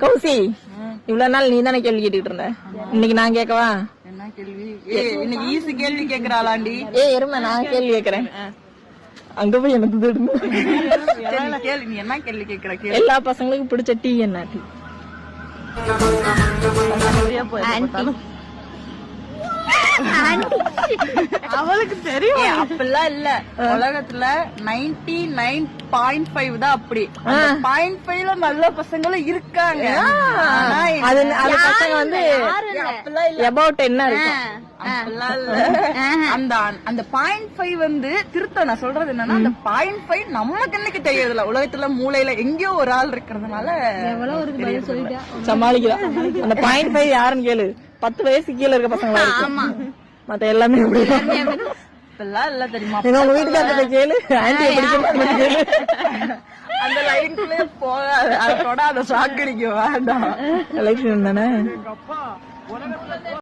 கௌசி, இவ்வளவு நாள் நீ தானே கேள்வி கேட்டுட்டு இருந்த, இன்னைக்கு நான் கேட்கவா? என்ன கேள்வி? இன்னைக்கு ஈஸி கேள்வி கேக்குறாளாண்டி. எருமை, நான் கேள்வி கேக்குறேன். அங்க போய் எனக்கு கேள்வி, நீ என்ன கேள்வி கேக்குற? எல்லா பசங்களுக்கும் பிடிச்ச டீ என்ன? டீ அவளுக்கு தெரியும். அப்படிலாம் இல்ல, உலகத்துல 99.5 தான் அப்படி. 0.5ல நல்ல பசங்களும் இருக்காங்க. அது பசங்க வந்து அபவுட் என்ன இருக்கு? அந்த 0.5 வந்து திருத்த நான் சொல்றது என்னன்னா, அந்த 0.5 நம்ம கண்ணுக்கு தெரியறதில்ல. உலகத்துல மூளையில எங்கேயோ ஒரு ஆள் இருக்கிறதுனால சமாளிக்கலாம். அந்த 0.5 யாருன்னு கேளு. 10 வயசு கீழே இருக்க பசங்களா இருக்கு. மத்த எல்லாமே இப்பெல்லாம் இல்ல தெரியுமா? உங்க வீட்டுக்காரத்தை கேளு, ஆன்டி கேளு. அந்த லைன்குள்ளே போகாது, அதை தொடாத, சாக்கடிக்க வேண்டாம். எலெக்ஷன் தானே.